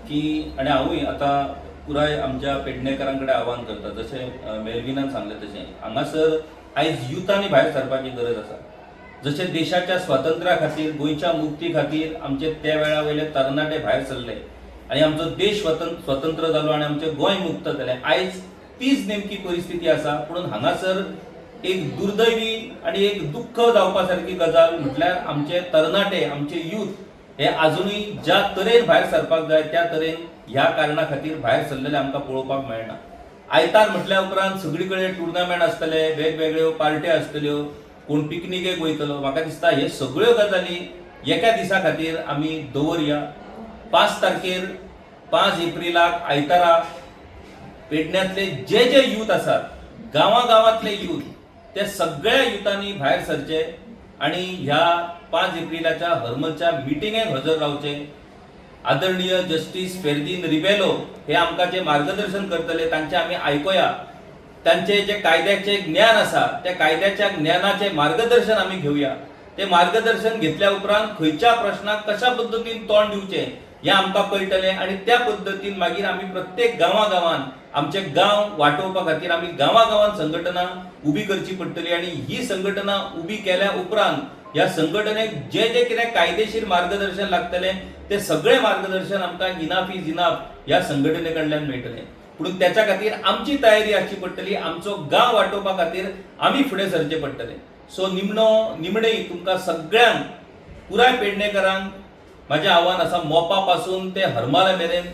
की आणि हांवूय आतां पुराय आमच्या पेडणेकारांकडे आव्हान करता, जशें मेलविनान सांगलें तशें हांगासर आयज युथांनी भायर सरपाची गरज आसा. जशें देशाच्या स्वातंत्र्या खातीर, गोंयच्या मुक्ती खातीर आमचे त्या वेळा वयले तरणाटे भायर सरले आनी आमचो देश स्वतंत्र जालो आनी आमचें गोंय मुक्त जालें. आयज तीच नेमकी परिस्थिती आसा. पूण हांगासर एक दुर्दैवी आणि एक दुःख जावपा सारकी गजाल म्हटल्यार आमचे तरणाटे, आमचे यूथ हे अजूनही ज्या तरेन भायर सरपाक जाय त्या तरेन ह्या कारणा खातीर भायर सरलेले आमकां पळोवपाक मेळना. आयतार म्हटल्या उपरांत सगळी कडेन टुर्नामेंट आसतले, वेगवेगळ्यो पार्ट्यो आसतल्यो, कोण पिकनिकेक वयतलो. म्हाका दिसता हे सगळ्यो गजाली एका दिसा खातीर आमी दवरया. 5 तारखेर 5 एप्रिलाक आयतारा पेडण्यांतले जे जे यूथ आसात, गांवांतले यूथ, ते सगळ्या युथांनी भायर सरचे आणि ह्या 5 एप्रिलाच्या हरमलच्या मिटिंगेक हजर रावचे. आदरणीय जस्टिस फेर्दीन रिबेलो हे आमकां जे मार्गदर्शन करतले तांचे आमी आयकोया. तांचे जे कायद्याचे ज्ञान आसा त्या कायद्याच्या ज्ञानाचे मार्गदर्शन आमी घेवया. ते मार्गदर्शन घेतल्या उपरांत खंयच्या प्रश्नाक कशा पद्दतीन तोंड दिवचें हें आमकां कळटलें आणि त्या पद्दतीन मागीर आमी प्रत्येक गांवांत आमचे गांव वाटोवपा खातीर आमी गांवांत संघटना उबी करची पडटली आणि ही संघटना उबी केल्या उपरांत ह्या संघटनेक जे जे कितें कायदेशीर मार्गदर्शन लागतलें ते सगळें मार्गदर्शन आमकां इनाफ इज इनाफ ह्या संघटने कडल्यान मेळटलें. पूण त्याच्या खातीर आमची तयारी आसची पडटली. आमचो गांव वाटोवपा खातीर आमी फुडें सरचें पडटलें. सो निमणें तुमकां सगळ्यांक, पुराय पेडणेकारांक म्हाजें आव्हान आसा, मोपा पासून ते हरमाला मेरेन,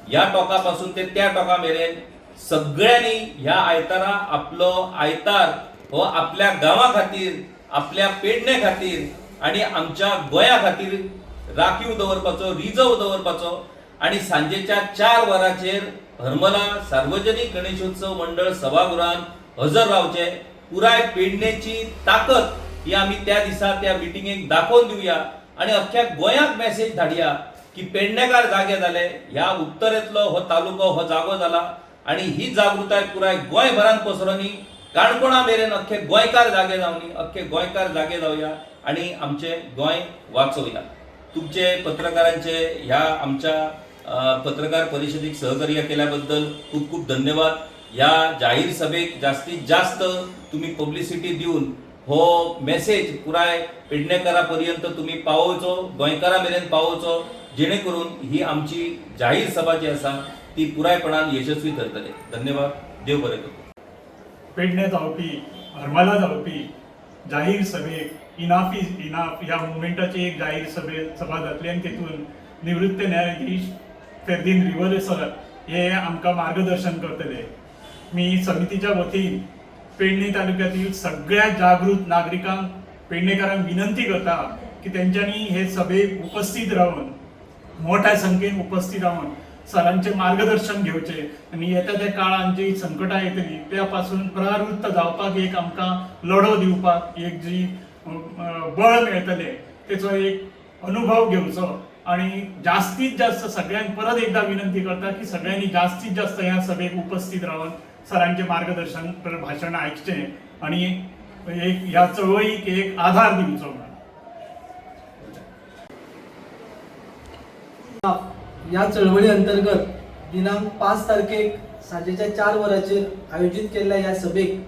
ह्या टोका पासून ते त्या टोका मेरेन सगळ्यांनी ह्या आयतारा आपलो आयतार हो आपल्या गांवा खातीर, आपल्या पेडणे खातीर आणि आमच्या गोंया खातीर राखीव दवरपाचो, रिजर्व दवरपाचो आणि सांजेच्या 4 वरांचेर हरमला सार्वजनीक गणेशोत्सव मंडळ सभागृहांत हजर रावचे. पुराय पेडणेची ताकद ही आमी त्या दिसा त्या मिटिंगेक दाखोवन दिवया आणि अख्ख्या गोंयाक मेसेज धाडया की पेडणेकार जागे जाले. ह्या उत्तरेंतलो हो तालुको, हो जागो जाला आणि ही जागृताय पुराय गोंयभरांत पसरोनी काणकोणा मेरेन अख्खे गोंयकार जागे जावनी, अख्खे गोंयकार जागे जावया आणि आमचे गोंय वाचोवया. तुमचे पत्रकारांचे ह्या आमच्या पत्रकार परिषदेक सहकार्य केल्याबद्दल खूप खूप धन्यवाद. ह्या जाहीर सभेक जास्तीत जास्त तुम्ही पब्लिसिटी दिवन हो मेसेज पुराय पेडणेकारा पर्यंत तुम्ही पावोवचो, गोंयकारा मेरेन पावोवचो, जेणे करून ही आमची जाहीर सभा जी आसा ती पुरायपणान यशस्वी ठरतली. धन्यवाद. देव बरें करूं. पेडणे जावपी, हरमला जावपी जाहीर सभेक इनाफ इज इनाफ ह्या मुवमेंटाची एक जाहीर सभा जातली आणि तेतून निवृत्त न्यायाधीश फेर्दीन रिबेलो सर हे आमकां मार्गदर्शन करतले. मी समितीच्या वतीन पेडणे तालुक्यातील सगळ्या जागृत नागरिकांक, पेडणेकारांक विनंती करता की त्यांच्यानी हे सभेक उपस्थित राहून, मोठ्या संख्येन उपस्थित राहून सरांचे मार्गदर्शन घेवचे आणि येत्या त्या काळात जी संकटां येतली त्या पासून परावृत्त जावपाक एक आमकां लढो दिवपाक एक जी बळ मेळटले तेचो एक अनुभव घेवचो आणि जास्तीत जास्त सगळ्यांक परत एकदा विनंती करता की सगळ्यांनी जास्तीत जास्त ह्या सभेक उपस्थित राहून सरांचे मार्गदर्शन भाषण ऐकचे आणि एक ह्या चळवळीक एक आधार दिवचो. या चळवळी अंतर्गत दिनांक 5 तारखेक सांजेच्या 4 वरांचेर आयोजित केल्ल्या ह्या सभेक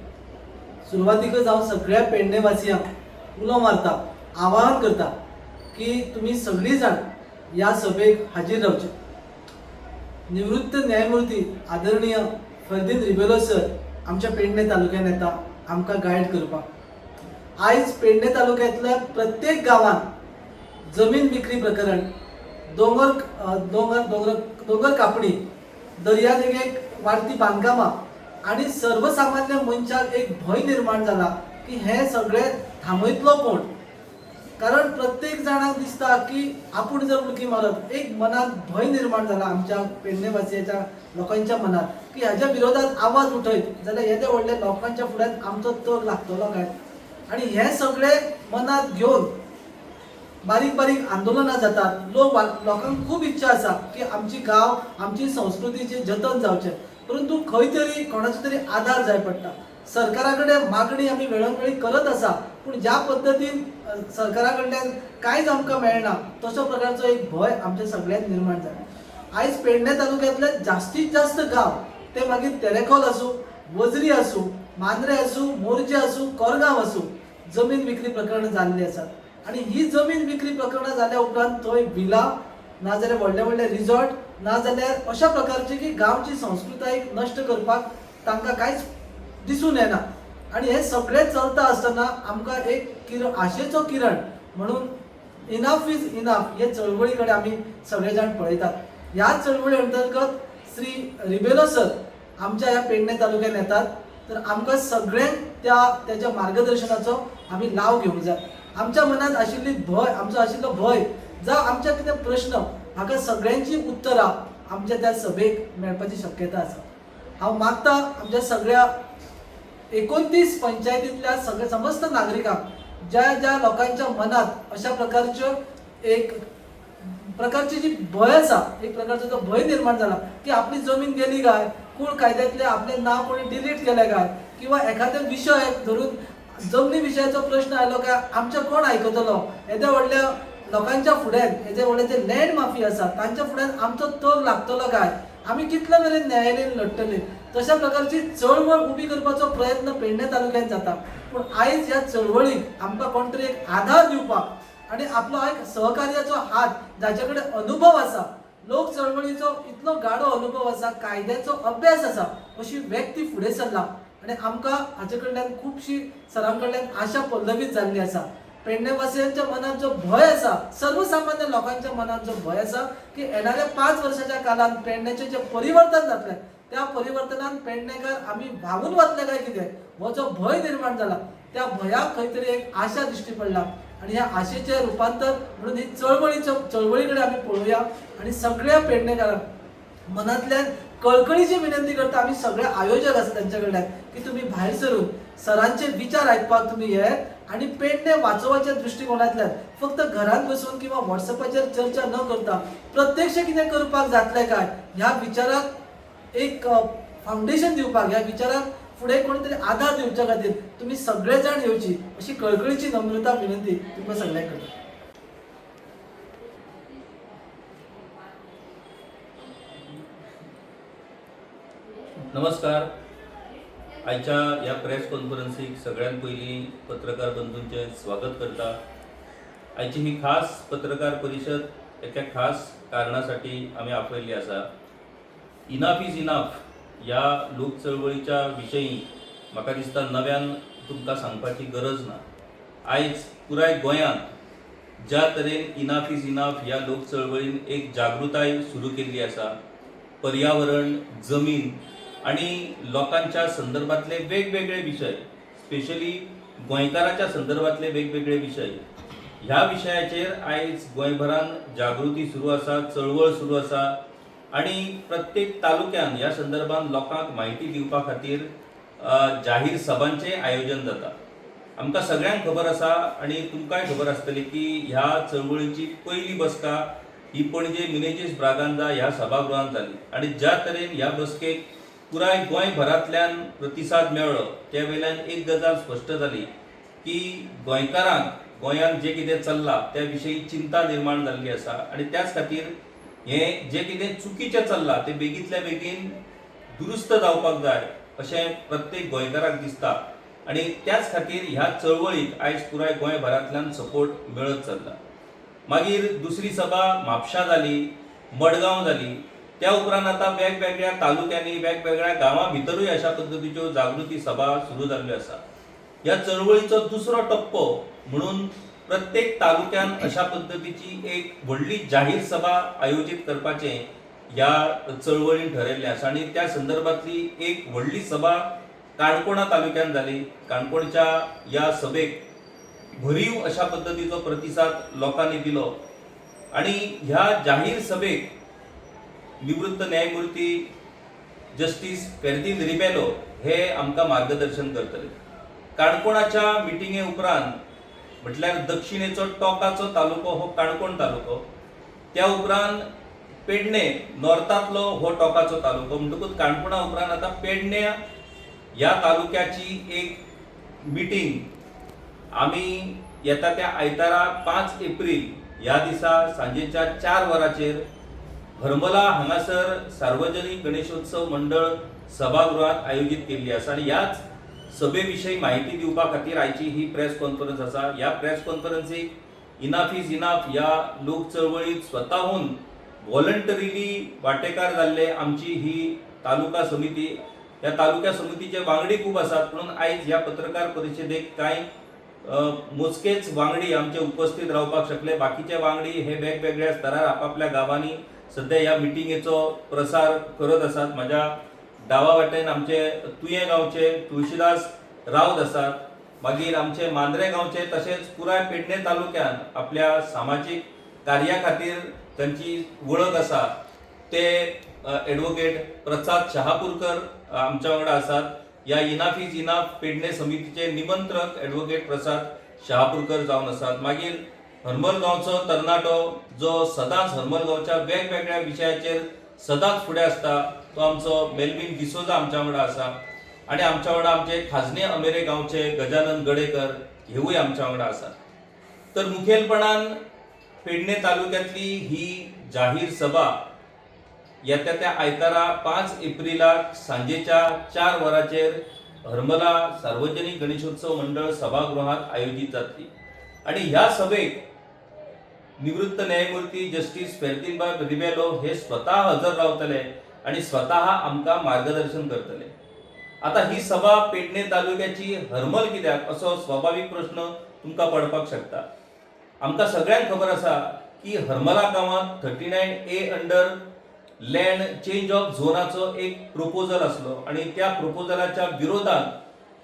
सुरवातीकच हांव सगळ्या पेडणेवासियांक उलो मारता, आवाहन करता की तुम्ही सगळी जाण ह्या सभेक हाजीर रावचे. निवृत्त न्यायमूर्ती आदरणीय फेर्दीन रिबेलो सर आमच्या पेडणे तालुक्यात येता आमकां गायड करपाक. आयज पेडणे तालुक्यांतल्या प्रत्येक गांवांत जमीन विक्री प्रकरण, दोंगर कापणी, दर्यादेगेक वाडती बांदकामां आणि सर्वसामान्य मनशाक एक भय निर्माण जाला की हे सगळे थांबयतलो कोण. कारण प्रत्येक जाणाक दिसता की आपूण जर उडकी मारत, एक मनात भय निर्माण जाला आमच्या पेडणेवासियाच्या लोकांच्या मनात की ह्याच्या विरोधात आवाज उठयत जाल्यार येद्या व्हडल्या लोकांच्या फुड्यान आमचो तग लागतलो काय. आणि हे सगळे मनात घेवन बारीक बारीक आंदोलनां जातात. लोकांक खूप इच्छा आसा की आमची गांव, आमची संस्कृतीचे जतन जावचें, परंतु खंय तरी कोणाचो तरी आधार जाय पडटा. सरकारा कडेन मागणी आमी वेळोवेळी करत आसा, पूण ज्या पद्दतीन सरकारा कडल्यान कांयच आमकां मेळना तसो प्रकारचो एक भंय आमच्या सगळ्यांक निर्माण जाला. आयज पेडणे तालुक्यांतले जास्तीत जास्त गांव ते मागीर तेरेखोल आसूं, वजरी आसूं, मांद्रे आसूं, मोर्जे आसूं, कोरगांव आसूं, जमीन विक्री प्रकरणां जाल्लीं आसात आनी ही जमीन विक्री प्रकरणां जाल्या उपरांत थंय विला नाजाल्यार व्हडले व्हडले रिसॉर्ट नाजाल्यार अशा प्रकारची की गांवची संस्कृतायेक नश्ट करपाक तांकां कांयच दिसून येना आनी हे सगळें चलता आसतना आमकां एक आशेचो किरण म्हणून इनफ इज इनफ हे चळवळी कडेन आमी सगळे जाण पळयतात. ह्याच चळवळी अंतर्गत श्री रिबेलो सर आमच्या ह्या पेडणे तालुक्यात येतात तर आमकां सगळ्यांक त्याच्या मार्गदर्शनाचो आमी लाव घेवंक जाय. आमच्या मनात आशिल्ली भंय आमचो आशिल्लो भंय जावं आमच्या कितें प्रश्न हाका सगळ्यांची उतरां आमच्या त्या सभेक मेळपाची शक्यता आसा. हांव मागता आमच्या सगळ्या 29 पंचायतींतल्या सगळ्या समस्त नागरिकांक ज्या ज्या लोकांच्या मनात अशा प्रकारच्यो एक प्रकारची जी भय आसा एक प्रकारचो जो भय निर्माण जाला की आपली जमीन गेली काय कोण कायद्यातले आपले नाव कोणी डिलीट केले काय किंवा एखादे विषय धरून जमनी विशयाचो प्रश्न आयलो काय आमचे कोण आयकतलो येद्या व्हडल्या लोकांच्या फुड्यान हेजे व्हडले जे लँड माफी आसा तांच्या फुड्यान आमचो तोग लागतलो काय आमी कितले मेरेन न्यायालयान लढटले तशा प्रकारची चळवळ उबी करपाचो प्रयत्न पेडणे तालुक्यात जाता. पूण आयज ह्या चळवळीक आमकां कोण तरी एक आधार दिवपाक आनी आपलो एक सहकार्याचो हात जाचे कडेन अनुभव आसा लोक चळवळीचो इतलो गाढो अनुभव आसा कायद्याचो अभ्यास आसा अशी व्यक्ती फुडें सरला आनी आमकां हाचे कडल्यान खुबशी सरां कडल्यान आशा पल्लवीत जाल्ली आसा. पेडणेवासियांच्या मनात जो भय आसा सर्वसामान्य लोकांच्या मनात जो भय आसा की येणाऱ्या 5 वर्षाच्या काळात पेडण्याचे जे परिवर्तन जातले त्या परिवर्तनात पेडणेकार आम्ही भागून वतले काय कितें हो जो भय निर्माण जाला त्या भयाक खंय तरी एक आशा दिश्टी पडला आणि ह्या आशेचे रूपांतर म्हणून ही चळवळीकडे आम्ही पळोवया आणि सगळ्या पेडणेकारांक मनातल्यान कळकळीची विनंती करता आम्ही सगळे आयोजक आसा त्यांच्या कडल्यान की तुम्ही भायर सरून सरांचे विचार आयकपाक तुम्ही येत आणि पेडणे वाचोवपाच्या दृष्टिकोनातल्यान फक्त घरात बसून किंवा व्हॉट्सअपाचेर चर्चा न करता प्रत्यक्ष कितें करपाक जातले काय ह्या विचाराक एक फाउंडेशन दिवपाक ह्या विचाराक फुडें कोण तरी आधार दिवच्या खातीर तुम्ही सगळे जाण येवची अशी कळकळीची नम्रता विनंती तुमकां सगळ्यांक करता. नमस्कार. आयच्या ह्या प्रेस कॉन्फरन्सीक सगळ्यात पयलीं पत्रकार बंधूंचे स्वागत करता. आयची ही खास पत्रकार परिशद एका खास कारणासाठी आम्ही आपयल्ली आसा. इनफ इज इनफ ह्या लोक चळवळीच्या विशयी म्हाका दिसता नव्यान तुमकां सांगपाची गरज ना. आयज पुराय गोंयांत ज्या तरेन इनफ इज इनफ ह्या लोक चळवळीन एक जागृताय सुरू केल्ली आसा पर्यावरण जमीन आणि लोकांच्या संदर्भातले वेगवेगळे विषय स्पेशली गोंयकाराच्या संदर्भातले वेगवेगळे विषय ह्या विशयाचेर आयज गोंयभरान जागृती सुरू आसा चळवळ सुरू आसा आणि प्रत्येक तालुक्यान ह्या संदर्भात लोकांक म्हायती दिवपा खातीर जाहीर सभांचे आयोजन जाता. आमकां सगळ्यांक खबर आसा आणि तुमकांय खबर आसतली की ह्या चळवळीची पयली बसका ही पणजे मिनेजीस ब्रागांजा ह्या सभागृहांत जाली आणि ज्या तरेन ह्या बसकेक पुराय गोंयभरांतल्यान प्रतिसाद मेळ्ळो त्या वेल्यान एक गजाल स्पश्ट जाली की गोंयकारांक गोंयांत जे कितें चल्लां त्या विशयी चिंता निर्माण जाल्ली आसा आणि त्याच खातीर हें जे कितें चुकीचें चल्लां तें बेगींतल्या बेगीन दुरुस्त जावपाक जाय अशें प्रत्येक गोंयकाराक दिसता आणि त्याच खातीर ह्या चळवळीक आयज पुराय गोंयभरांतल्यान सपोर्ट मेळत चल्ला. मागीर दुसरी सभा म्हापशां जाली मडगांव जाली त्या उपरांत आता वेगवेगळ्या तालुक्यांनी वेगवेगळ्या गांवां भितरूय अशा पद्धतीच्यो जागृती सभा सुरू जाल्ल्यो आसा. ह्या चळवळीचो दुसरो टप्पो म्हणून प्रत्येक तालुक्यान अशा पद्धतीची एक व्हडली जाहीर सभा आयोजीत करपाचें ह्या चळवळीन ठरयल्लें आसा आणि त्या संदर्भातली एक व्हडली सभा काणकोणा तालुक्यान जाली. काणकोणच्या ह्या सभेक भरीव अशा पद्धतीचो प्रतिसाद लोकांनी दिलो आणि ह्या जाहीर सभेक निवृत्त न्यायमूर्ती जस्टिस फेर्दीन रिबेलो हे आमकां मार्गदर्शन करतले. काणकोणाच्या मिटिंगे उपरांत म्हटल्यार दक्षिणेचो टोकाचो तालुको हो काणकोण तालुको त्या उपरांत पेडणे नॉर्थांतलो हो टोकाचो तालुको म्हणटकूच काणकोणा उपरांत आता पेडणे ह्या तालुक्याची एक मिटींग आमी येता त्या आयतारा 5 एप्रील ह्या दिसा सांजेच्या 4 वरांचेर हरमला हांगासर सार्वजनिक गणेशोत्सव मंडळ सभागृहात आयोजित केल्ली आसा आणि याच सभे विषयी माहिती दिवपा खातीर आयची ही प्रेस कॉन्फरन्स आसा. ह्या प्रेस कॉन्फरन्सीक इनाफ इज इनाफ ह्या लोक चळवळीत स्वताहून व्हॉलंटरीली वांटेकार जाल्ले आमची ही तालुका समिती. ह्या तालुका समितीचे वांगडी खूप आसात, म्हणून आयज ह्या पत्रकार परिशदेक कांय मोजकेच वांगडी आमचे उपस्थित रावपाक शकले. बाकीचे वांगडी हे वेगवेगळ्या स्तरार आपापल्या गावांनी सध्या ह्या मिटिंगेचो प्रसार करत आसात. माझ्या डावा वाटेन आमचे तुये गांवचे तुळशीदास रावत आसात, मागीर आमचे मांद्रे गांवचे, तशेंच पुराय पेडणे तालुक्यान आपल्या सामाजीक कार्या खातीर तांची वळख आसा ते ॲडव्होकेट प्रसाद शहापूरकर आमच्या वांगडा आसात. या इनाफ इज इनाफ पेडणे समितीचे निमंत्रक ॲडव्होकेट प्रसाद शहापूरकर जावन आसात. मागीर हरमल गांवचो तरणाटो जो सदांच हरमल गांवच्या वेगवेगळ्या विशयाचेर सदांच फुडें आसता तो आमचो मेल्विन डिसोजा आमच्या वांगडा आसा. आणि आमच्या वांगडा आमचे खाजने अमेरे गांवचे गजानन गडेकर हेवूय आमच्या वांगडा आसात. तर मुखेलपणान पेडणे तालुक्यांतली ही जाहीर सभा येत्या त्या आयतारा 5 एप्रिलाक सांजेच्या 4 वरांचेर हरमला सार्वजनिक गणेशोत्सव मंडळ सभागृहात आयोजित जातली. आणि ह्या सभेक निवृत्त न्यायमूर्ती जस्टिस फेर्दिनबाय रिबेलो हे स्वतः हजर रावतले आणि स्वतः आमकां मार्गदर्शन करतले. आता ही सभा पेडणे तालुक्याची हरमल कित्याक असो स्वाभाविक प्रश्न तुमकां पडपाक शकता. आमकां सगळ्यांक खबर आसा की हरमला गांवांत 39A under land change of झोनाचो एक प्रपोजल आसलो आणि त्या प्रपोजलाच्या विरोधात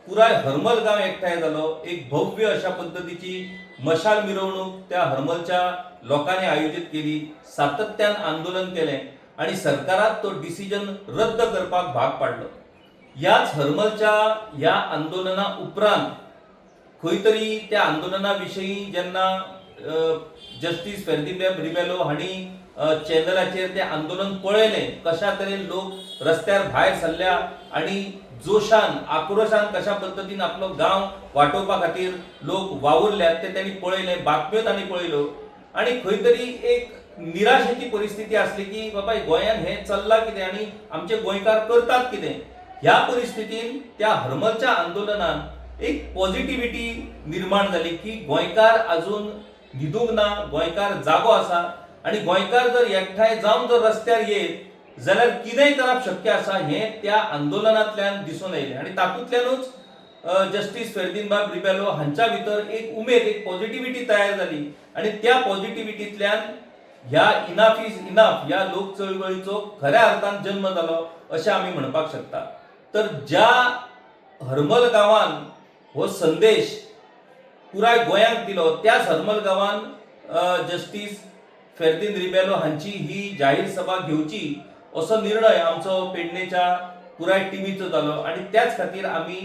पुराय हरमल गांव एकठांय जालो. एक भव्य अशा पद्धतीची मशाल मिरवणूक त्या हरमलच्या लोकांनी आयोजित केली. सातत्यान आंदोलन केले आणि सरकारात तो डिसिजन रद्द करपाक भाग पाडलो. याच हरमलच्या ह्या आंदोलना उपरांत खंय तरी त्या आंदोलना विशयी जेन्ना जस्टिस फेर्दिनबाय रिबेलो हांणी चॅनलाचेर ते आंदोलन पळयलें, कशा तरेन लोक रस्त्यार भायर सरल्या आणि जोशान आक्रोशान कशा पद्धतीन आपलो गांव वाटोवपा खातीर लोक वावुरल्यात ते त्यांनी पळयलें, बातम्यो तांणी पळयल्यो. आणि खंय तरी एक निराशेची परिस्थिती आसली की बाबा गोंयान हें चल्लां कितें आणि आमचे गोंयकार करतात कितें. ह्या परिस्थितीन त्या हरमलच्या आंदोलनान एक पॉझिटिव्हिटी निर्माण जाली की गोंयकार अजून न्हिदूंक ना, गोंयकार जागो आसा आणि गोंयकार जर एकठांय जावन जर रस्त्यार येत जाल्यार कितेंय करप शक्य आसा हें त्या आंदोलनांतल्यान दिसून येयलें. आणि तातूंतल्यानूच जस्टिस फेर्दिनबाय रिबेलो हांच्या भितर एक उमेद, एक पॉझिटिव्हिटी तयार जाली आणि त्या पॉझिटिव्हिटींतल्यान ह्या इनाफ इज इनाफ ह्या लोक चळवळीचो खऱ्या अर्थान जन्म जालो अशें आमी म्हणपाक शकता. तर ज्या हरमल गांवान हो संदेश पुराय गोंयांक दिलो त्याच हरमल गांवान जस्टिस फेर्दिन रिबेलो हांची ही जाहीर सभा घेवची असो निर्णय आमचो पेडणेच्या पुराय टिमीचो जालो. आणि त्याच खातीर आमी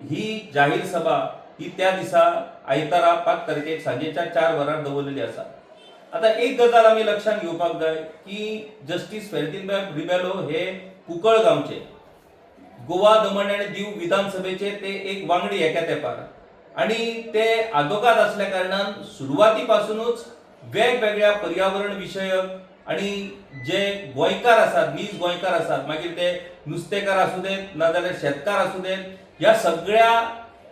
ही जाहीर सभा ही त्या दिसा आयतारा 5 तारखेक सांजेच्या 4 वरांर दवरलेली आसा. आता एक गजाल आमी लक्षात घेवपाक जाय की जस्टिस फेर्दिनबाय रिबेलो हे कुंकळ गांवचे गोवा दमण आणि दीव विधानसभेचे ते एक वांगडी एका तेंपार आणि ते आदोगाद असल्या कारणान सुरवातीपासूनच वेगवेगळ्या पर्यावरण विषयक आणि जे गोंयकार आसात, नीज गोंयकार आसात, मागीर ते नुस्तेकार आसूं देत नाजाल्यार शेतकार आसूं देत, ह्या सगळ्या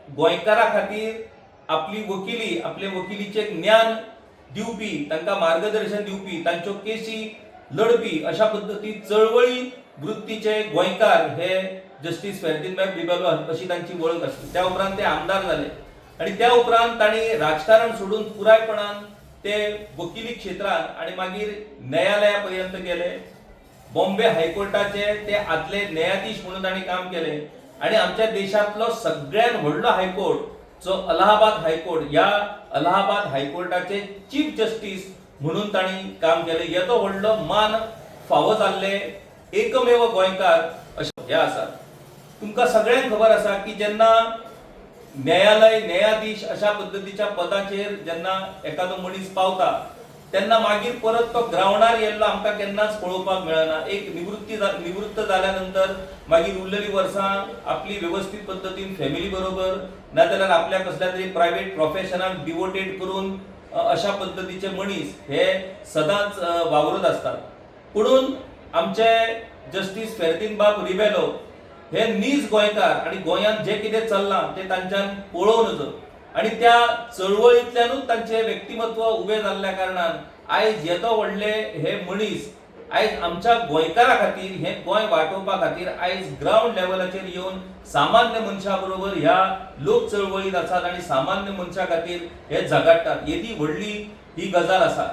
गोंयकारा खातीर आपली वकिली, आपले वकिलीचे ज्ञान दिवपी, तांकां मार्गदर्शन दिवपी, तांच्यो केसी लढपी अशा पद्धती चळवळी वृत्तीचे गोंयकार हे जस्टिस फेर्दिनबाय रिबेलो अशी तांची वळख आसली. त्या उपरांत ते आमदार जाले आणि त्या उपरांत तांणी राजकारण सोडून पुरायपणान ते वकिली क्षेत्रात आणि मागीर न्यायालया पर्यंत गेले. बॉम्बे हायकोर्टाचे ते आदले न्यायाधीश म्हणून तांणी काम केले आणि आमच्या देशातलो सगळ्यात व्हडलो हायकोर्ट जो अलाहाबाद हायकोर्ट, या अलाहाबाद हायकोर्टाचे चीफ जस्टिस म्हणून तांणी काम केले. येदो व्हडलो मान फावो जाल्ले एकमेव गोंयकार अशे हे आसात. तुमकां सगळ्यांक खबर आसा की जेन्ना न्यायालय न्यायाधीश अशा पद्धतीच्या पदाचेर जेन्ना एखादो मनीस पावता तेन्ना मागीर परत तो ग्रावंडार येयल्लो आमकां केन्नाच पळोवपाक मेळना. एक निवृत्त जाल्यानंतर मागीर उरलेली वर्सां आपली व्यवस्थीत पद्धतीन फॅमिली बरोबर नाजाल्यार आपल्या कसल्या तरी प्रायव्हेट प्रोफेशनाक डिवोटेड करून अशा पद्धतीचे मनीस हे सदांच वावरत असतात. पुणून आमचे जस्टिस फेर्दिनबाब रिबेलो हे नीज गोंयकार आणि गोंयांत जे कितें चल्लां ते तांच्यान पळोवन नजो आणि त्या चळवळींतल्यानूच तांचे व्यक्तिमत्व उबें जाल्ल्या कारणान आयज येदो व्हडले हे मनीस आयज आमच्या गोंयकारा खातीर हे गोंय वाटोवपा खातीर आयज ग्राउंड लेवलाचेर येवन सामान्य मनशा बरोबर ह्या लोक चळवळीत आसात आणि सामान्य मनशा खातीर हे झगडटात. येदी व्हडली ही गजाल आसा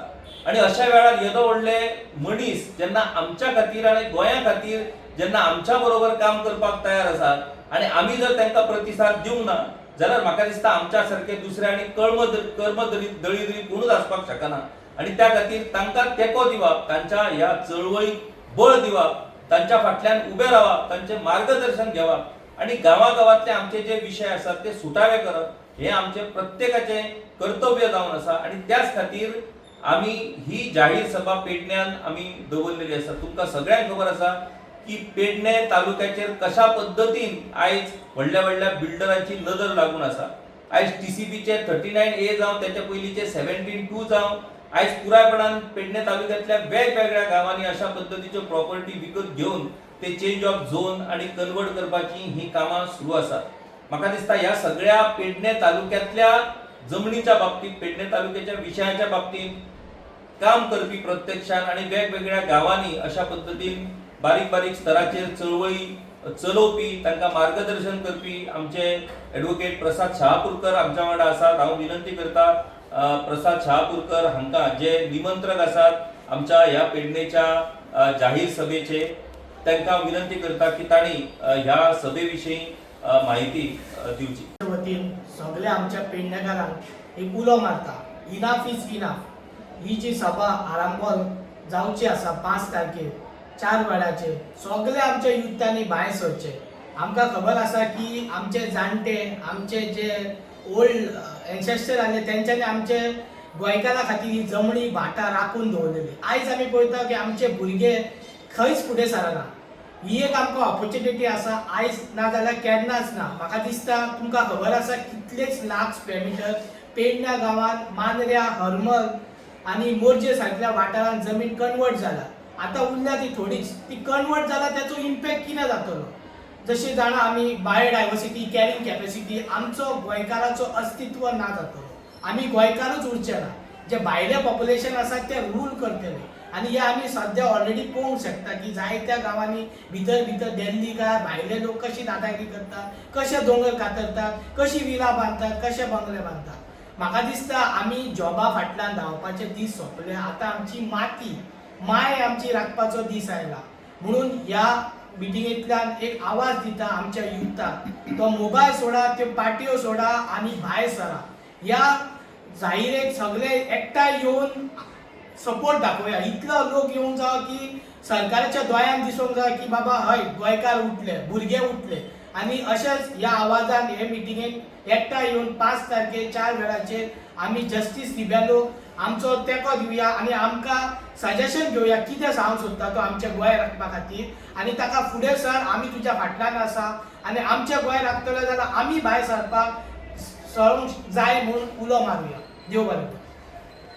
आणि अशा वेळार येदो व्हडले मनीस जेन्ना आमच्या खातीर आणि गोंया खातीर जेन्ना आमच्या बरोबर काम करपाक तयार आसात आणि आमी जर तांकां प्रतिसाद दिवंक ना जाल्यार म्हाका दिसता आमच्या सारखे दुसरे आणि दळिद्री कोणूच आसपाक शकना आणि त्या खातीर तांकां तेंको दिवप, तांच्या ह्या चळवळीक बळ दिवप, तांच्या फाटल्यान उबे रावप, तांचे मार्गदर्शन घेवप आणि गांवागांवांतले आमचे जे विशय आसात ते सुटावे करप हे आमचे प्रत्येकाचे कर्तव्य जावन आसा आणि त्याच खातीर आमी ही जाहीर सभा पेडण्यान आमी दवरलेली आसा. तुमकां सगळ्यांक खबर आसा की पेडणे तालुक्याचेर कशा पद्दतीन आयज व्हडल्या व्हडल्या बिल्डरांची नजर लागून आसा. आयज TCPचे 39A जावं त्याच्या पयलींचे 17(2) जावं आयज पुरायपणान पेडणे तालुक्यांतल्या वेगवेगळ्या गांवांनी अशा पद्दतीच्यो प्रॉपर्टी विकत घेवन ते चेंज ऑफ झोन आणि कन्वर्ट करपाची ही कामां सुरू आसात. म्हाका दिसता ह्या सगळ्या पेडणे तालुक्यांतल्या जमनीच्या बाबतीत, पेडणे तालुक्याच्या विशयाच्या बाबतीत काम करपी प्रत्यक्षान आणि वेगवेगळ्या गांवांनी अशा पद्दतीन बारीक बारीक स्तराचेर चळवळी चलोवपी, तांकां मार्गदर्शन करपी आमचे ॲडव्होकेट प्रसाद शहापूरकर आमच्या वांगडा आसात. हांव विनंती करता प्रसाद शहापूरकर हांकां जे निमंत्रक आसात आमच्या ह्या पेडणेच्या जाहीर सभेचे, तांकां विनंती करता की तांणी ह्या सभे विशीं माहिती दिवची. वतीन सगळ्या आमच्या पेडणेकारांक एक उलो मारता, इनाफ इज इनाफ. ही जी सभा आरंभार जावची आसा 5 तारखेर 4 वेळाचेर सगळे आमच्या युथांनी भायर सरचे. आमकां खबर आसा की आमचे जाणटे, आमचे जे ओल्ड एन्सेस्टर आसले तेंच्यांनी आमचे गोंयकारा खातीर ही जमणी भाटां राखून दवरलेली. आयज आमी पळयता की आमचे भुरगे खंयच फुडें सरना. ही एक आमकां ऑपॉर्च्युनिटी आसा, आयज ना जाल्यार केन्नाच ना. म्हाका दिसता तुमकां खबर आसा कितलेच लाख स्क्वेअर मिटर पेडण्या गांवांत मांद्र्या, हरमल आनी मोरजे सारक्या वाठारांत जमीन कन्वर्ट जाला. आतां उरल्या ती थोडीच, ती कन्वर्ट जाला त्याचो इम्पॅक्ट कितें जातलो. जशें जाणा आमी बायोडायवर्सिटी, कॅरिंग कॅपॅसिटी, आमचो गोंयकाराचो अस्तित्व ना जातलो. आमी गोंयकारच उरचे ना. जे भायले पॉप्युलेशन आसा ते रूल करतले आनी हे आमी सद्या ऑलरेडी पळोवंक शकता की जायत्या गांवांनी भितर भितर दिल्लीकार भायले लोक कशी दादागिरी करतात, कशे दोंगर कातरतात, कशी विला बांदतात, कशे बंगले बांदतात. म्हाका दिसता आमी जॉबा फाटल्यान धांवपाचे दीस सोंपले. आतां आमची माती, माय आमची राखपाचो दीस आयला. म्हणून ह्या मिटिंगेंतल्यान एक आवाज दिता आमच्या युथाक, तो मोबायल सोडा, त्यो पार्ट्यो सोडा आनी भायर सरा. ह्या जाहिरेक सगळे एकठांय येवन सपोर्ट दाखोवया. इतलो लोक येवंक जावो की सरकाराच्या दोळ्यान दिसूंक जाय की बाबा हय गोंयकार उठले, भुरगे उठले. आनी अशेंच ह्या आवाजान हे मिटिंगेक एकठांय येवन 5 तारखेर 4 वेळाचेर आमी जस्टीस रिबेलो आमचो तेंको दिवया आनी आमकां सजेशन घेवया कितें जावंक सोदता तो आमचे गोंय राखपा खातीर. आनी ताका फुडें सर आमी तुज्या फाटल्यान आसा आनी आमचे गोंय राखतले जाल्यार आमी भायर सरपाक जाय म्हणून उलो मारुया. देव बरें.